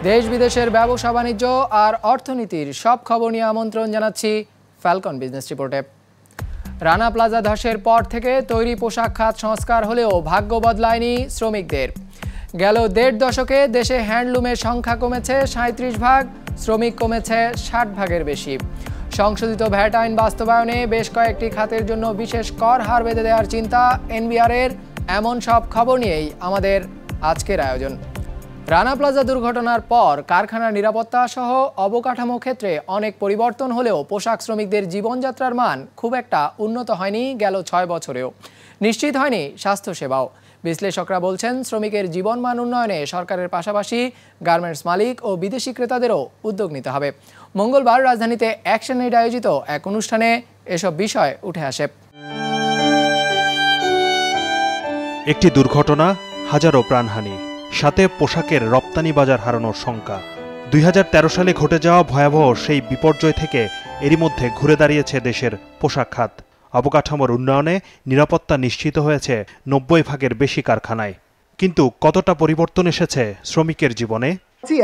দেশ বিদেশের ব্যবসা বাণিজ্য আর অর্থনীতির সব খবর নিয়ে আমন্ত্রণ জানাচ্ছি ফ্যালকন বিজনেস রিপোর্টে। রানা প্লাজা ধসের পর থেকে তৈরি পোশাক খাত সংস্কার হলেও ভাগ্য বদলায়নি শ্রমিকদের। গেল ১.৫ দশকে দেশে হ্যান্ডলুমের সংখ্যা কমেছে ৩৭ ভাগ, শ্রমিক কমেছে ৬০ ভাগের বেশি। সংশোধিত ভ্যাট আইন বাস্তবায়নে বেশ কয়েকটি খাতের জন্য বিশেষ কর হার বেঁধে দেওয়ার চিন্তা এনবিআর-এর। এমন সব খবর নিয়েই আমাদের আজকের আয়োজন। রানা প্লাজা দুর্ঘটনার পর কারখানার নিরাপত্তা সহ অবকাঠামো ক্ষেত্রে অনেক পরিবর্তন হলেও পোশাক শ্রমিকদের জীবনযাত্রার মান খুব একটা উন্নত হয়নি গেল ৬ বছরেও। নিশ্চিত হয়নি স্বাস্থ্যসেবাও। বিশ্লেষকরা বলছেন, শ্রমিকের জীবনমান উন্নয়নে সরকারের পাশাপাশি গার্মেন্টস মালিক ও বিদেশি ক্রেতাদেরও উদ্যোগ নিতে হবে। মঙ্গলবার রাজধানীতে অ্যাকশন এইড আয়োজিত এক অনুষ্ঠানে এসব বিষয় উঠে আসে। একটি দুর্ঘটনা, হাজারো প্রাণহানি, সাথে পোশাকের রপ্তানি বাজার হারানোর শঙ্কা। ২০১৩ সালে ঘটে যাওয়া ভয়াবহ সেই বিপর্যয় থেকে এরই মধ্যে ঘুরে দাঁড়িয়েছে দেশের পোশাক খাত। অবকাঠামোর উন্নয়নে নিরাপত্তা নিশ্চিত হয়েছে ৯০ ভাগের বেশি কারখানায়। কিন্তু কতটা পরিবর্তন এসেছে শ্রমিকের জীবনে?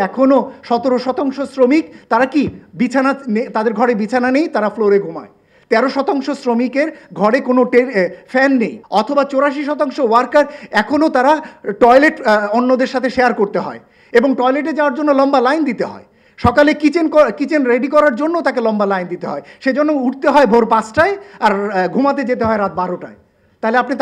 এখনো ১৭% শ্রমিক তারা কি বিছানা, তাদের ঘরে বিছানা নেই, তারা ফ্লোরে ঘুমায়। ১৩% শ্রমিকের ঘরে কোনো ফ্যান নেই, অথবা ৮৪% ওয়ার্কার এখনও তারা টয়লেট অন্যদের সাথে শেয়ার করতে হয় এবং টয়লেটে যাওয়ার জন্য লম্বা লাইন দিতে হয়। সকালে কিচেন রেডি করার জন্য তাকে লম্বা লাইন দিতে হয়, সেজন্য উঠতে হয় ভোর ৫টায় আর ঘুমাতে যেতে হয় রাত ১২টায়। তাহলে আপনি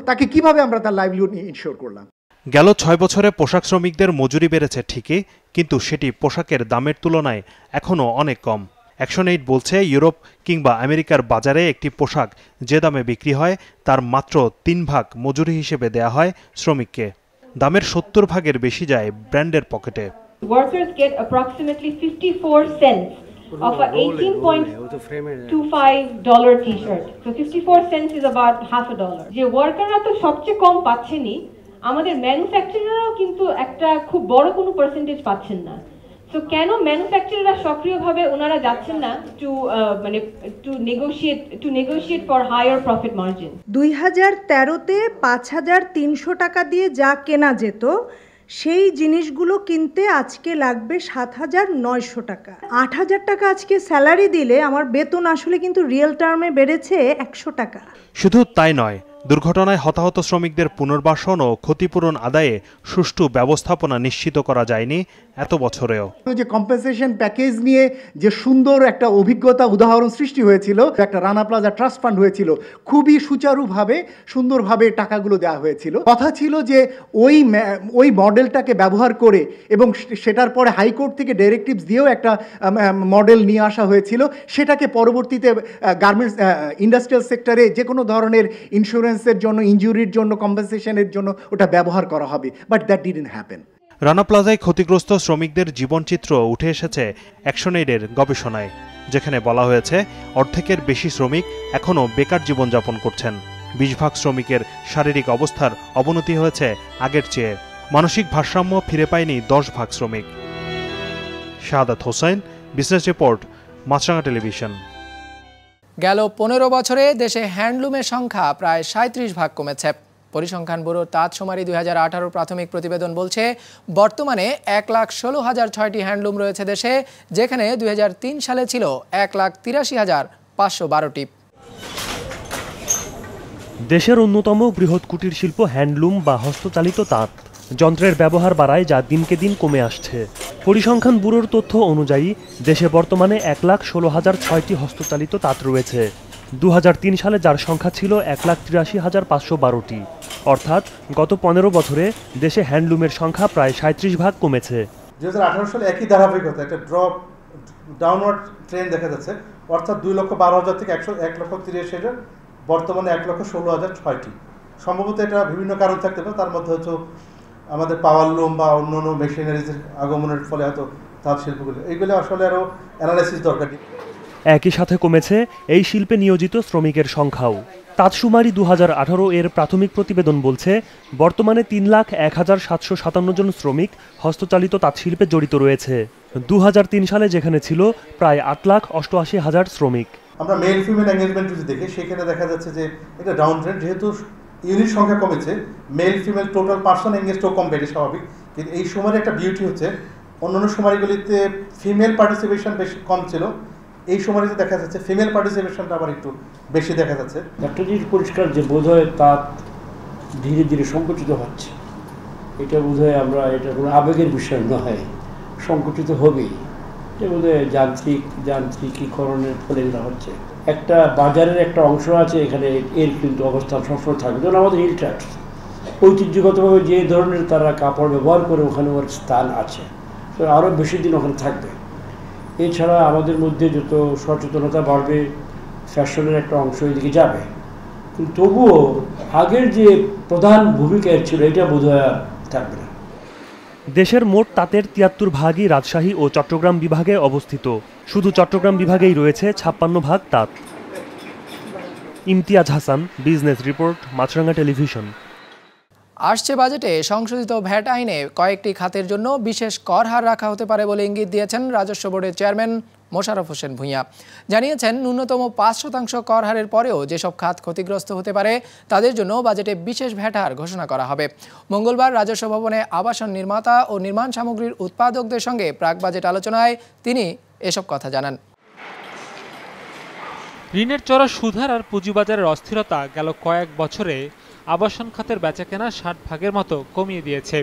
তাকে কিভাবে আমরা তার লাইভলিহুড ইনশিওর করলাম? গেল ৬ বছরে পোশাক শ্রমিকদের মজুরি বেড়েছে ঠিকই, কিন্তু সেটি পোশাকের দামের তুলনায় এখনও অনেক কম। অ্যাকশন এইড বলছে, ইউরোপ কিংবা আমেরিকার বাজারে একটি পোশাক যে দামে বিক্রি হয় তার মাত্র ৩ ভাগ মজুরি হিসেবে দেয়া হয় শ্রমিককে। দামের ৭০ ভাগের বেশি যায় ব্র্যান্ডের পকেটে। Workers get approximately 54 cents of a $18.25 t-shirt. So 54 cents is about $0.50. যে ওয়ার্কাররা তো সবচেয়ে কম পাচ্ছেনই, আমাদের ম্যানুফ্যাকচারাররাও কিন্তু একটা খুব বড় কোনো পার্সেন্টেজ পাচ্ছেন না। সো কেন ম্যানুফ্যাকচারাররা সক্রিয়ভাবে ওনারা যাচ্ছেন না to negotiate for higher profit margin? ২০১৩-তে ৫,৩০০ টাকা দিয়ে যা কেনা যেত, সেই জিনিসগুলো কিনতে আজকে লাগবে ৭,৯০০ টাকা। ৮,০০০ টাকা আজকে স্যালারি দিলে আমার বেতন আসলে কিন্তু রিয়েল টার্মে বেড়েছে ১০০ টাকা। শুধু তাই নয়, দুর্ঘটনায় হতাহত শ্রমিকদের পুনর্বাসন ও ক্ষতিপূরণ আদায়ে সুষ্ঠু ব্যবস্থাপনা নিশ্চিত করা যায়নি এত বছরেও। যে কম্পেনসেশন প্যাকেজ নিয়ে যে সুন্দর একটা অভিজ্ঞতা উদাহরণ সৃষ্টি হয়েছিল, একটা রানা প্লাজা ট্রাস্ট ফান্ড হয়েছিল, খুবই সুচারুভাবে সুন্দরভাবে টাকাগুলো দেওয়া হয়েছিল। কথা ছিল যে ওই মডেলটাকে ব্যবহার করে, এবং সেটার পরে হাইকোর্ট থেকে ডাইরেক্টিভস দিয়েও একটা মডেল নিয়ে আসা হয়েছিল, সেটাকে পরবর্তীতে গার্মেন্টস ইন্ডাস্ট্রিয়াল সেক্টরে যে কোনো ধরনের ইন্স্যুরেন্সের জন্য, ইনজুরির জন্য, কম্পেনসেশনের জন্য ওটা ব্যবহার করা হবে। But that didn't happen. Rana প্লাজায় ক্ষতিগ্রস্ত শ্রমিকদের জীবনচিত্র উঠে এসেছে অ্যাকশন এইডের গবেষণায়, যেখানে বলা হয়েছে অর্ধেকের বেশি শ্রমিক এখনও বেকার জীবনযাপন করছেন। ২০ ভাগ শ্রমিকের শারীরিক অবস্থার অবনতি হয়েছে আগের চেয়ে। মানসিক ভারসাম্য ফিরে পায়নি ১০ ভাগ শ্রমিক। শাহাদাত হোসেন, বিজনেস রিপোর্ট, মাছরাঙা টেলিভিশন। গেল ১৫ বছরে দেশে হ্যান্ডলুমের সংখ্যা প্রায় ৩৭ ভাগ কমেছে। পরিসংখ্যান ব্যুরোর তাঁতশুমারি ২০১৮ প্রাথমিক প্রতিবেদন বলছে, বর্তমানে ১,১৬,০০৬টি হ্যান্ডলুম রয়েছে দেশে, যেখানে ২০০৩ সালে ছিল ১,৮৩,৫১২টি। দেশের অন্যতম বৃহৎ কুটির শিল্প হ্যান্ডলুম বা হস্তচালিত তাঁত। যন্ত্রের ব্যবহার বাড়ায়, যা দিনকে দিন কমে আসছে। পরিসংখ্যান ব্যুরোর তথ্য অনুযায়ী দেশে বর্তমানে ১,১৬,০০৬টি হস্তচালিত তাঁত রয়েছে। ২০০৩ সালে যার সংখ্যা ছিল ১,৮৩,৫১২টি। অর্থাৎ গত ১৫ বছরে দেশে হ্যান্ডলুমের সংখ্যা প্রায় ৩৭ ভাগ কমেছে। ২০১৮ সালে একই ধারাবাহিকতা একটা ডাউনওয়ার্ড ট্রেন্ড দেখা যাচ্ছে, অর্থাৎ ২,১২,০০০ থেকে ১,৮৩,০০০, বর্তমানে ১,১৬,০০৬টি। সম্ভবত এটা বিভিন্ন কারণ থাকতে পারে, তার মধ্যে হচ্ছে আমাদের পাওয়ার লুম বা অন্যান্য মেশিনারিজের আগমনের ফলে হয়তো তাঁত শিল্পগুলো, এইগুলো আসলে আরও অ্যানালাইসিস দরকার। একই সাথে কমেছে এই শিল্পে নিয়োজিত শ্রমিকের সংখ্যাও। তাঁতশুমারি ২০১৮ এর প্রাথমিক প্রতিবেদন বলছে, বর্তমানে ৩,০১,৭৫৭ জন শ্রমিক হস্তচালিত তাঁতশিল্পে জড়িত রয়েছে। ২০০৩ সালে যেখানে ছিল প্রায় ৮,৮৮,০০০ শ্রমিক। আমরা মেল ফিমেল এঙ্গেজমেন্ট যদি দেখি, সেখানে দেখা যাচ্ছে যে এটা ডাউন ট্রেন্ড। যেহেতু ইউনিট সংখ্যা কমেছে, মেল ফিমেল টোটাল পার্সন এঙ্গেজটাও কম বেড়ে স্বাভাবিক। কিন্তু এই সময়ের একটা বিউটি হচ্ছে অন্যান্য শুমারিগুলিতে ফিমেল পার্টিসিপেশন বেশি কম ছিল, এই শুমারিতে দেখা যাচ্ছে ফিমেল পার্টিসিপেশনটা আবার একটু বেশি দেখা যাচ্ছে। একটা জিনিস পরিষ্কার যে বোধহয় তাঁত ধীরে ধীরে সংকুচিত হচ্ছে, এটা বোধহয় আমরা এটা কোনো আবেগের বিষয় নয়, সংকুচিত হবেই। এটা বোধহয় যান্ত্রিকীকরণের ফলে এটা হচ্ছে। একটা বাজারের একটা অংশ আছে এখানে, এর কিন্তু অবস্থান সবসময় থাকবে। যেমন আমাদের হিল ট্র্যাক্টস ঐতিহ্যগতভাবে যে ধরনের তারা কাপড় ব্যবহার করে ওখানে ওর স্থান আছে, তো আরও বেশি দিন ওখানে থাকবে। এছাড়া আমাদের মধ্যে যত সচেতনতা বাড়বে, ফ্যাশনের একটা অংশ এদিকে যাবে, কিন্তু তবুও আগের যে প্রধান ভূমিকা ছিল এটা বোধহয় আর থাকবে না। দেশের মোট তাঁতের ৭৩ ভাগই রাজশাহী ও চট্টগ্রাম বিভাগে অবস্থিত। শুধু চট্টগ্রাম বিভাগেই রয়েছে ৫৬ ভাগ তাঁত। ইমতিয়াজ হাসান, বিজনেস রিপোর্ট, মাছরাঙা টেলিভিশন। আসছে বাজেটে সংশোধিত ভ্যাট আইনে কয়েকটি খাতের জন্য বিশেষ কর হার রাখা হতে পারে বলে ইঙ্গিত দিয়েছেন রাজস্ব বোর্ডের চেয়ারম্যান মোশাররফ হোসেন ভূঁইয়া। জানিয়েছেন, ন্যূনতম ৫% কর হারের পরেও যেসব খাত ক্ষতিগ্রস্ত হতে পারে তাদের জন্য বাজেটে বিশেষ ভ্যাট হার ঘোষণা করা হবে। মঙ্গলবার রাজস্ব ভবনে আবাসন নির্মাতা ও নির্মাণ সামগ্রীর উৎপাদকদের সঙ্গে প্রাক বাজেট আলোচনায় তিনি এসব কথা জানান। ঋণের চড়া সুদহার আর পুঁজিবাজারের অস্থিরতা গেল কয়েক বছরে আবাসন খাতের বেচাকেনা ৬০ ভাগের মতো কমিয়ে দিয়েছে।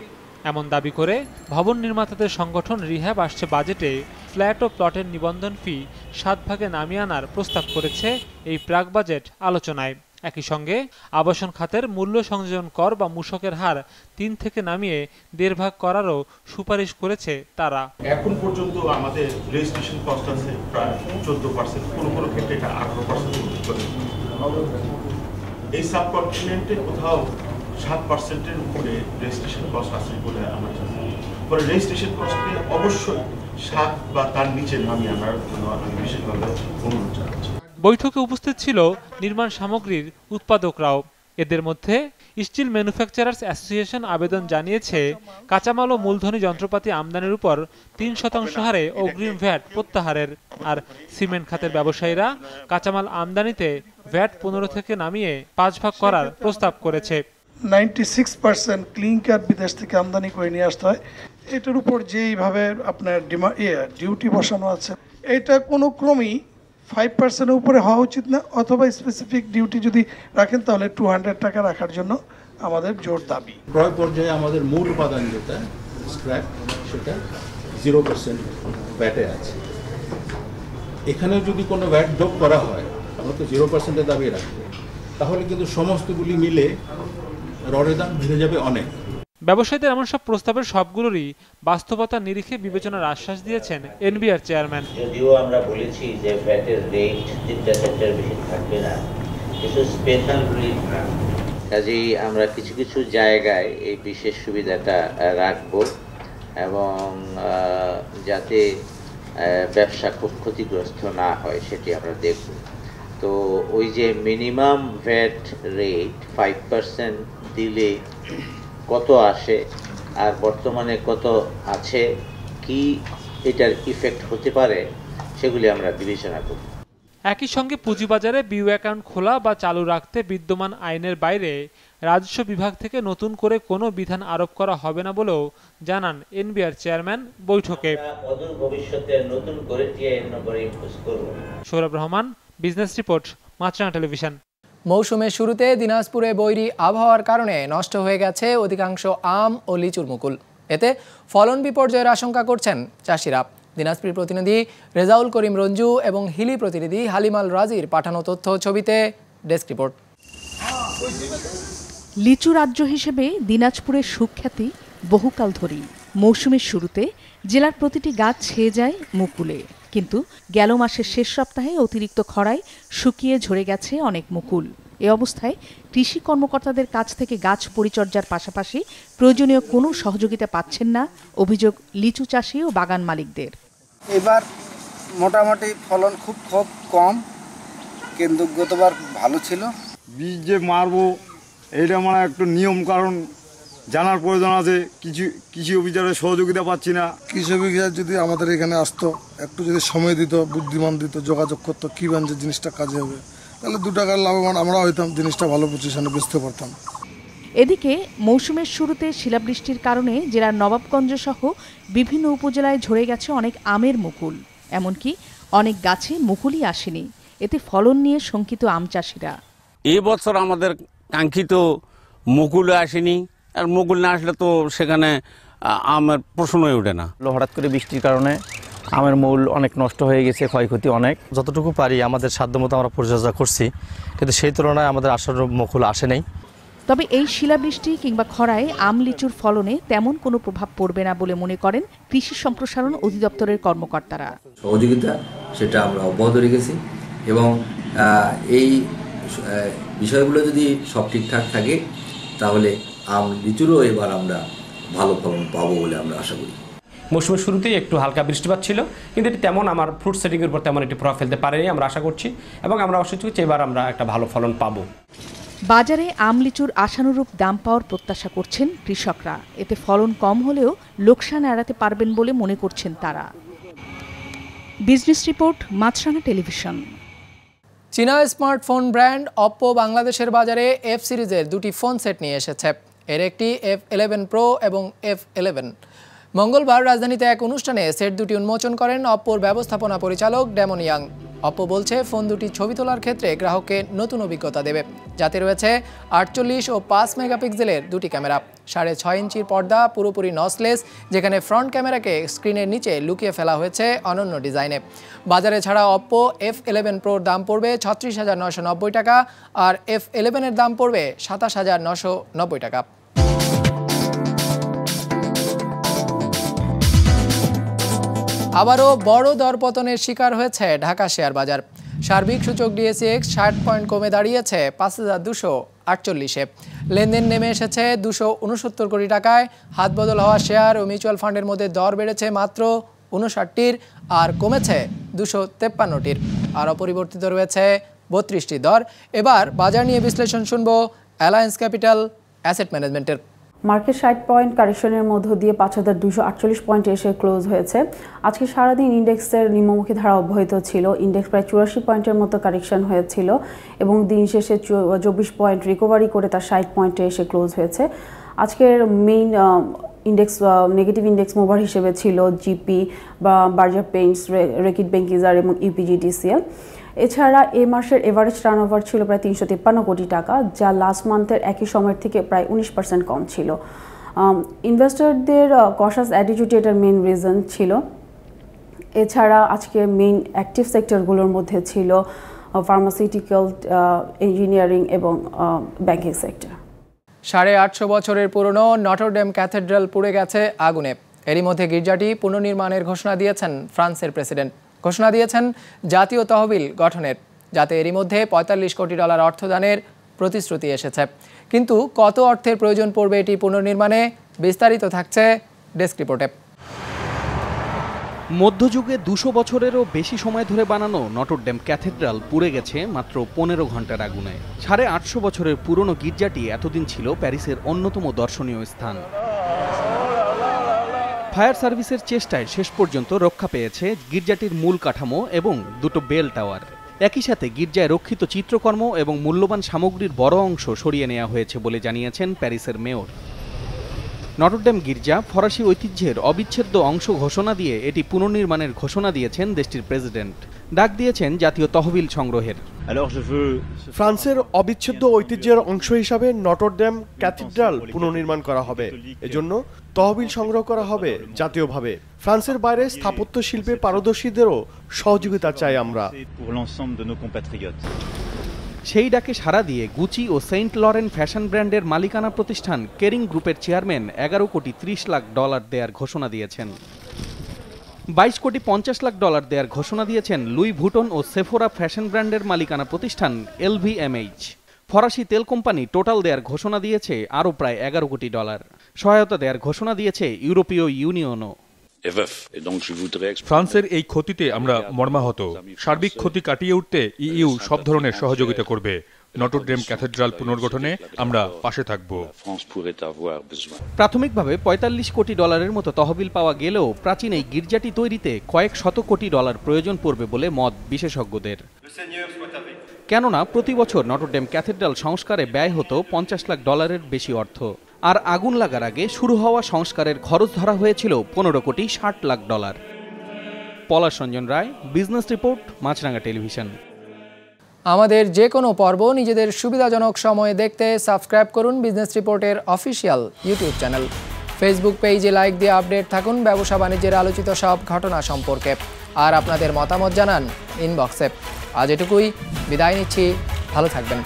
এমন দাবি করে ভবন নির্মাতাদের সংগঠন রিহ্যাব আসছে বাজেটে ফ্ল্যাট ও প্লটের নিবন্ধন ফি ৭ ভাগে নামিয়ে আনার প্রস্তাব করেছে এই প্রাক বাজেট আলোচনায়। একই সঙ্গে আবাসন খাতের মূল্য সংযোজন কর বা মূসকের হার ৩ থেকে নামিয়ে ১.৫ ভাগ করারও সুপারিশ করেছে তারা। এখন পর্যন্ত আমাদের রেজিস্ট্রেশন কস্ট আছে প্রায় 14%, কোনো কোনো ক্ষেত্রে এটা 18%। এই সাবকন্টিনেন্টে কোথাও 7%-এর উপরে রেজিস্ট্রেশন কস্ট আছে বলে আমার জানা। পরে রেজিস্ট্রেশন কস্টকে অবশ্যই 7 বা তার নিচে নামিয়ে আনার জন্য আমি বিশেষভাবে অনুরোধ জানাচ্ছি। বৈঠকে উপস্থিত ছিল নির্মাণ সামগ্রীর উৎপাদকরাও। এদের মধ্যে স্টিল ম্যানুফ্যাকচারার্স অ্যাসোসিয়েশন আবেদন জানিয়েছে কাঁচামাল ও মূলধনী যন্ত্রপাতি আমদানির উপর ৩% হারে অগ্রিম ভ্যাট প্রত্যাহারের। আর সিমেন্ট খাতের ব্যবসায়ীরা কাঁচামাল আমদানিতে ভ্যাট ১৫ থেকে নামিয়ে ৫ ভাগ করার প্রস্তাব করেছে। 96% ক্লিংকার বিদেশ থেকে আমদানি করে নিয়ে আসতে হয়। এটার উপর যেইভাবে আপনার ডিউটি বসানো আছে, এটা কোনো ক্রমেই 5%-এর উপরে হওয়া উচিত না, অথবা স্পেসিফিক ডিউটি যদি রাখেন তাহলে 200 টাকা রাখার জন্য আমাদের জোর দাবি। ক্রয় পর্যায়ে আমাদের মূল উপাদান যেটা স্ক্র্যাপ, সেটা 0% ভ্যাটে আছে। এখানে যদি কোনো ভ্যাট যোগ করা হয়, আমরা তো 0%-এর দাবি রাখবো, তাহলে কিন্তু সমস্তগুলি মিলে রডের দাম বেড়ে যাবে অনেক। ব্যবসায়ীদের এমন সব প্রস্তাবের সবগুলোরই বাস্তবতার নিরিখে বিবেচনার আশ্বাস দিয়েছেন এনবিআর চেয়ারম্যান। যদিও আমরা বলেছি যে ভ্যাটের রেট 3% বেশি থাকবে না, কিছু স্পেশাল রিলিফ, কাজেই আমরা কিছু কিছু জায়গায় এই বিশেষ সুবিধাটা রাখবো এবং যাতে ব্যবসা খুব ক্ষতিগ্রস্ত না হয় সেটি আমরা দেখব। তো ওই যে মিনিমাম ভ্যাট রেট 5% দিলে কত আসে আর বর্তমানে কত আছে, কি এটার ইফেক্ট হতে পারে, সেগুলি আমরা বিবেচনা করব। একই সঙ্গে পুঁজিবাজারে বিউ অ্যাকাউন্ট খোলা বা চালু রাখতে বিদ্যমান আইনের বাইরে রাজস্ব বিভাগ থেকে নতুন করে কোনো বিধান আরোপ করা হবে না বলেও জানান এনবিআর চেয়ারম্যান বৈঠকে। অদূর ভবিষ্যতে নতুন করে টিআইএন নম্বরে ইম্পোজ করব। সৌরভ রহমান, বিজনেস রিপোর্ট, মাছরাঙা টেলিভিশন। মৌসুমের শুরুতে দিনাজপুরে বৈরী আবহাওয়ার কারণে নষ্ট হয়ে গেছে অধিকাংশ আম ও লিচুর মুকুল। এতে ফলন বিপর্যয়ের আশঙ্কা করছেন চাষিরা। দিনাজপুর প্রতিনিধি রেজাউল করিম রঞ্জু এবং হিলি প্রতিনিধি হালিমাল রাজির পাঠানো তথ্য ছবিতে ডেস্ক রিপোর্ট। লিচু রাজ্য হিসেবে দিনাজপুরের সুখ্যাতি বহুকাল ধরেই। মৌসুমের শুরুতে জেলার প্রতিটি গাছ ছেয়ে যায় মুকুলে, কিন্তু গেল মাসের শেষ সপ্তাহে অতিরিক্ত খরায় শুকিয়ে ঝরে গেছে অনেক মুকুল। এ অবস্থায় কৃষি কর্মকর্তাদের কাছ থেকে গাছ পরিচর্যার পাশাপাশি প্রয়োজনীয় কোনো সহযোগিতা পাচ্ছেন না, অভিযোগ লিচু চাষি ও বাগান মালিকদের। এবার মোটামুটি ফলন খুব কম, কিন্তু গতবার ভালো ছিল। বীজ যে মারবো এইটা মানে একটু নিয়ম কারণ জানার প্রয়োজন আছে। কৃষি অফিসারের সহযোগিতা পাচ্ছি না। কৃষি অফিসার যদি আমাদের এখানে আসতো, একটু যদি সময় দিত, বুদ্ধিমান দিত, যোগাযোগ করতো কী বাঞ্চে জিনিসটা কাজে হবে, তাহলে 2 টাকার লাভবান আমরা হইতাম, জিনিসটা ভালো পজিশনে বেচতে পারতাম। এদিকে মৌসুমের শুরুতে শিলাবৃষ্টির কারণে জেলার নবাবগঞ্জ সহ বিভিন্ন উপজেলায় ঝরে গেছে অনেক আমের মুকুল, এমনকি অনেক গাছে মুকুলই আসেনি। এতে ফলন নিয়ে শঙ্কিত আম চাষিরা। এই বছর আমাদের কাঙ্ক্ষিত মুকুল আসেনি, আর মুকুল না আসলে তো সেখানে আমের প্রশ্নই ওঠে না। হঠাৎ করে বৃষ্টির কারণে আমের মূল অনেক নষ্ট হয়ে গেছে, ক্ষয়ক্ষতি অনেক। যতটুকু পারি আমাদের সাধ্যমতো আমরা পরিচর্যা করছি, কিন্তু সেই তুলনায় আমাদের আসার মুকুল আসে নাই। তবে এই শিলাবৃষ্টি কিংবা খরায় আম লিচুর ফলনে তেমন কোনো প্রভাব পড়বে না বলে মনে করেন কৃষি সম্প্রসারণ অধিদপ্তরের কর্মকর্তারা। সহযোগিতা সেটা আমরা অব্যাহত রেখেছি এবং এই বিষয়গুলো যদি সব ঠিকঠাক থাকে তাহলে আম লিচুরও এবার আমরা ভালো ফলন পাবো বলে আমরা আশা করি। মৌসুমের শুরুতেই একটু হালকা বৃষ্টিপাত ছিল, কিন্তু এটি তেমন আমার ফ্রুট সেটিংয়ের উপর তেমন একটি প্রভাব ফেলতে পারেনি আমরা আশা করছি, এবং আমরা আশা করছি এবার আমরা একটা ভালো ফলন পাবো। বাজারে আম লিচুর আশানুরূপ দাম পাওয়ার প্রত্যাশা করছেন কৃষকরা। এতে ফলন কম হলেও লোকসান এড়াতে পারবেন বলে মনে করছেন তারা। বিজনেস রিপোর্ট, মাছরাঙা টেলিভিশন। চীনা স্মার্টফোন ব্র্যান্ড অপ্পো বাংলাদেশের বাজারে এফ সিরিজের দুটি ফোন সেট নিয়ে এসেছে। এর একটি F11 Pro এবং F11। মঙ্গলবার রাজধানীতে এক অনুষ্ঠানে সেট দুটি উন্মোচন করেন অপ্পোর ব্যবস্থাপনা পরিচালক ডেমন ইয়াং। অপ্পো বলছে ফোন দুটি ছবি তোলার ক্ষেত্রে গ্রাহককে নতুন অভিজ্ঞতা দেবে, যাতে রয়েছে 48 ও 5 মেগাপিক্সেলের দুটি ক্যামেরা, 6.5 ইঞ্চির পর্দা, পুরোপুরি নসলেস, যেখানে ফ্রন্ট ক্যামেরাকে স্ক্রিনের নিচে লুকিয়ে ফেলা হয়েছে অনন্য ডিজাইনে। বাজারে ছাড়া অপ্পো F11 Proর দাম পড়বে 36,990 টাকা আর F11 এর দাম পড়বে 27,990 টাকা। আবারও বড় দরপতনের শিকার হয়েছে ঢাকা শেয়ার বাজার। সার্বিক সূচক DACX 60 পয়েন্ট কমে দাঁড়িয়েছে 5,248-এ। লেনদেন নেমে এসেছে 269 কোটি টাকায়। হাত বদল হওয়া শেয়ার ও মিউচুয়াল ফান্ডের মধ্যে দর বেড়েছে মাত্র 59টির আর কমেছে 253টির, আর অপরিবর্তিত রয়েছে 32টি দর। এবার বাজার নিয়ে বিশ্লেষণ শুনব অ্যালায়েন্স ক্যাপিটাল অ্যাসেট ম্যানেজমেন্টের। মার্কেট 60 পয়েন্ট কারেকশনের মধ্য দিয়ে 5,248 পয়েন্টে এসে ক্লোজ হয়েছে। আজকে সারাদিন ইন্ডেক্সের নিম্নমুখী ধারা অব্যাহত ছিল। ইন্ডেক্স প্রায় 84 পয়েন্টের মতো কারেকশন হয়েছিল এবং দিন শেষে 24 পয়েন্ট রিকভারি করে তার 60 পয়েন্টে এসে ক্লোজ হয়েছে। আজকের main index negative index mover হিসেবে ছিল জিপি বা বার্জার পেইন্টস, রেকিট বেঙ্কিজার এবং ইউপিজিটিসিএল। এছাড়া এই মাসের এভারেজ টার্নওভার ছিল প্রায় 353 কোটি টাকা, যা লাস্ট মান্থের একই সময়ের থেকে প্রায় 19% কম ছিল। ইনভেস্টরদের কশাস অ্যাটিটিউড এটার মেইন রিজন ছিল। এছাড়া আজকে মেইন অ্যাক্টিভ সেক্টরগুলোর মধ্যে ছিল ফার্মাসিউটিক্যাল, ইঞ্জিনিয়ারিং এবং ব্যাংকিং সেক্টর। 850 বছরের পুরনো নটরডেম ক্যাথেড্রাল পুড়ে গেছে আগুনে। এরই মধ্যে গির্জাটি পুনর্নির্মাণের ঘোষণা দিয়েছেন ফ্রান্সের প্রেসিডেন্ট। ঘোষণা দিয়েছেন জাতীয় তহবিল গঠনের, যাতে এরই মধ্যে $45 কোটি অর্থদানের প্রতিশ্রুতি এসেছে। কিন্তু কত অর্থের প্রয়োজন পড়বে এটি পুনর্নির্মাণে, বিস্তারিত থাকছে ডেস্ক রিপোর্টে। মধ্যযুগে 200 বছরেরও বেশি সময় ধরে বানানো নটরডেম ক্যাথেড্রাল পুড়ে গেছে মাত্র 15 ঘন্টার আগুনে। 850 বছরের পুরনো গির্জাটি এতদিন ছিল প্যারিসের অন্যতম দর্শনীয় স্থান। ফায়ার সার্ভিসের চেষ্টায় শেষ পর্যন্ত রক্ষা পেয়েছে গির্জাটির মূল কাঠামো এবং দুটো বেল টাওয়ার। একই সাথে গির্জায় রক্ষিত চিত্রকর্ম এবং মূল্যবান সামগ্রীর বড় অংশ সরিয়ে নেওয়া হয়েছে বলে জানিয়েছেন প্যারিসের মেয়র। নটরডেম গির্জা ফরাসি ঐতিহ্যের অবিচ্ছেদ্য অংশ ঘোষণা দিয়ে এটি পুনর্নির্মাণের ঘোষণা দিয়েছেন দেশটির প্রেসিডেন্ট। ডাক দিয়েছেন জাতীয় তহবিল সংগ্রহের। ফ্রান্সের অবিচ্ছেদ্য ঐতিহ্যের অংশ হিসাবে নটরডেম ক্যাথিড্রাল পুনর্নির্মাণ করা হবে। এজন্য তহবিল সংগ্রহ করা হবে জাতীয়ভাবে। ফ্রান্সের বাইরে স্থাপত্য শিল্পে পারদর্শীদেরও সহযোগিতা চাই আমরা। সেই ডাকে সাড়া দিয়ে গুচি ও সেন্ট লরেন ফ্যাশন ব্র্যান্ডের মালিকানা প্রতিষ্ঠান কেরিং গ্রুপের চেয়ারম্যান $11 কোটি 30 লাখ দেওয়ার ঘোষণা দিয়েছেন। $22 কোটি 50 লাখ দেওয়ার ঘোষণা দিয়েছেন লুই ভুটন ও সেফোরা ফ্যাশন ব্র্যান্ডের মালিকানা প্রতিষ্ঠান LVMH। ফরাসি তেল কোম্পানি টোটাল দেওয়ার ঘোষণা দিয়েছে আরও প্রায় $11 কোটি। সহায়তা দেওয়ার ঘোষণা দিয়েছে ইউরোপীয় ইউনিয়নও। ফ্রান্সের এই ক্ষতিতে আমরা মর্মাহত। সার্বিক ক্ষতি কাটিয়ে উঠতে ইইউ সব ধরনের সহযোগিতা করবে। নটরডেম ক্যাথেড্রাল পুনর্গঠনে আমরা পাশে থাকব। প্রাথমিকভাবে $45 কোটি মতো তহবিল পাওয়া গেলেও প্রাচীন এই গির্জাটি তৈরিতে কয়েক শত কোটি ডলার প্রয়োজন পড়বে বলে মত বিশেষজ্ঞদের। কেননা প্রতি বছর নটরডেম ক্যাথেড্রাল সংস্কারে ব্যয় হতো $50 লাখ বেশি অর্থ। আর আগুন লাগার আগে শুরু হওয়া সংস্কারের খরচ ধরা হয়েছিল $15.60 লাখ। পলাশ রঞ্জন রায়, বিজনেস রিপোর্ট, মাছরাঙা টেলিভিশন। আমাদের যে কোনো পর্ব নিজেদের সুবিধাজনক সময়ে দেখতে সাবস্ক্রাইব করুন বিজনেস রিপোর্টের অফিসিয়াল ইউটিউব চ্যানেল। ফেসবুক পেজে লাইক দিয়ে আপডেট থাকুন ব্যবসা বাণিজ্যের আলোচিত সব ঘটনা সম্পর্কে। আর আপনাদের মতামত জানান ইনবক্সে। আজ এটুকুই, বিদায় নিচ্ছি, ভালো থাকবেন।